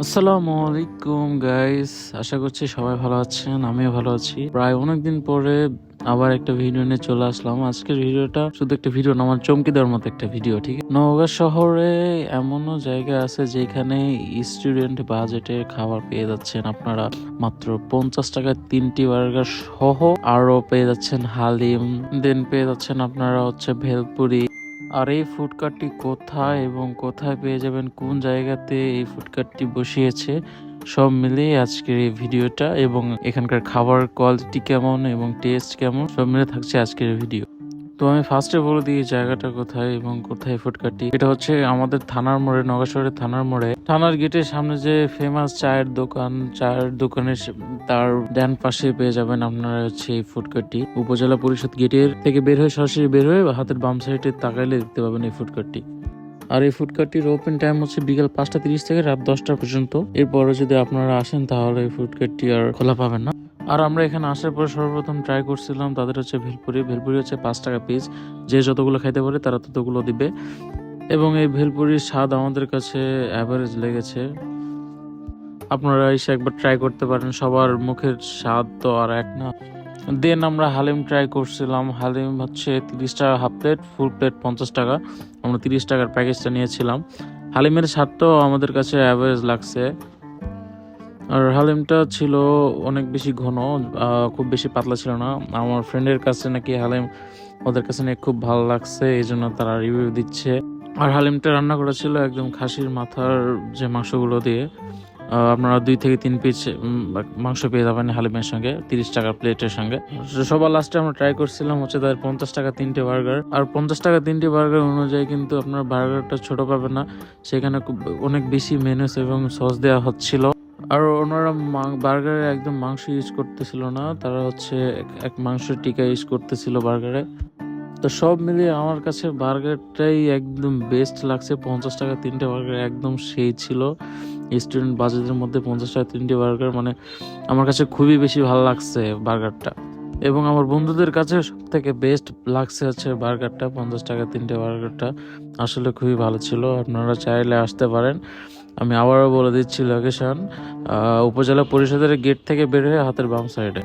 আসসালামু আলাইকুম গাইস, আশা করছি সবাই ভালো আছেন। আমিও ভালো আছি। প্রায় অনেকদিন পরে আবার একটা ভিডিও নিয়ে চলে আসলাম। আজকের ভিডিওটা শুধু একটা ভিডিও না, আমার চমকে দেওয়ার মতো একটা ভিডিও। ঠিক আছে, নওগাঁ শহরে এমনও জায়গা আছে যেখানে স্টুডেন্ট বাজেটের খাবার পেয়ে যাচ্ছেন আপনারা মাত্র 50 টাকায় 3টি বার্গার সহ। আরো পেয়ে যাচ্ছেন হালিম, দেন পেয়ে যাচ্ছেন আপনারা ভেলপুরি। আর এই ফুড কার্টটি কোথায় এবং কোথায় পেয়ে যাবেন, কোন জায়গাতে এই ফুড কার্টটি বসিয়েছে, সব মিলিয়ে আজকের এই ভিডিওটা, এবং এখানকার খাবার কোয়ালিটি কেমন এবং টেস্ট কেমন সব মিলে থাকছে আজকের এই ভিডিও। তো আমি ফার্স্টে বলে দিই জায়গাটা কোথায় এবং কোথায় ফুড কার্টটি। এটা হচ্ছে আমাদের থানার মোড়ে, নওগাঁ শহরের থানার মোড়ে, থানার গেটের সামনে যে ফেমাস চায়ের দোকান, চায়ের দোকানের তার ডান পাশে পেয়ে যাবেন আপনারা এই ফুড কার্টটি। উপজেলা পরিষদ গেটের থেকে বের হয়ে সরাসরি বের হয়ে হাতের বাম সাইডে তাকাইলে দেখতে পাবেন এই ফুড কার্টটি। আর এই ফুড কার্টটির ওপেন টাইম হচ্ছে বিকাল 5টা 30 থেকে রাত 10টা পর্যন্ত। এরপরে যদি আপনারা আসেন তাহলে এই ফুড কার্টটি আর খোলা পাবেন না। আর আমরা এখানে আসার পর সর্বপ্রথম ট্রাই করছিলাম তাদের ভেলপুরি। ভেলপুরি হচ্ছে 5 টাকা পিস, যে যতগুলো খাইতে পারে তারা ততগুলো দিবে। এবং এই ভেলপুরির স্বাদ আমাদের কাছে অ্যাভারেজ লেগেছে। আপনারা এসে একবার ট্রাই করতে পারেন, সবার মুখের স্বাদ তো আর এক না। দেন আমরা হালিম ট্রাই করছিলাম। হালিম হচ্ছে 30 টাকা হাফ প্লেট, ফুল প্লেট 50 টাকা। আমরা 30 টাকার প্যাকেজটা নিয়েছিলাম। হালিমের স্বাদটাও আমাদের কাছে অ্যাভারেজ লাগছে। আর হালিমটা ছিল অনেক বেশি ঘন, খুব বেশি পাতলা ছিল না। আমার ফ্রেন্ডের কাছে নাকি হালিম ওদের কাছে নাকি খুব ভালো লাগছে, এই জন্য তারা রিভিউ দিচ্ছে। আর হালিমটা রান্না করা ছিল একদম খাসির মাথার যে মাংসগুলো দিয়ে। আপনারা 2 থেকে 3 পিস মাংস পেয়ে যাবেন হালিমের সঙ্গে 30 টাকার প্লেটের সঙ্গে। সবার লাস্টে আমরা ট্রাই করছিলাম তাদের 50 টাকা 3টে বার্গার। আর 50 টাকা 3টে বার্গার অনুযায়ী কিন্তু আপনার বার্গারটা ছোট পাবেন না, সেখানে অনেক বেশি মেনুস এবং সস দেওয়া হচ্ছিল। আর ওনারা বার্গারে একদম মাংস ইউজ করতেছিল না, তারা এক মাংসের টিকা ইউজ করতেছিল বার্গারে। তো সব মিলিয়ে আমার কাছে বার্গারটাই একদম বেস্ট লাগছে। 50 টাকা 3টে বার্গার একদম সেই ছিল। স্টুডেন্ট বাজেটের মধ্যে 50 টাকা 3টে বার্গার মানে আমার কাছে খুবই বেশি ভালো লাগছে বার্গারটা। এবং আমার বন্ধুদের কাছে সব থেকে বেস্ট লাগছে বার্গারটা। 50 টাকা 3টে বার্গারটা আসলে খুবই ভালো ছিল। আপনারা চাইলে আসতে পারেন। আমি আবারও বলে দিচ্ছি লোকেশন, উপজেলা পরিষদের গেট থেকে বের হয়ে হাতের বাম সাইডে।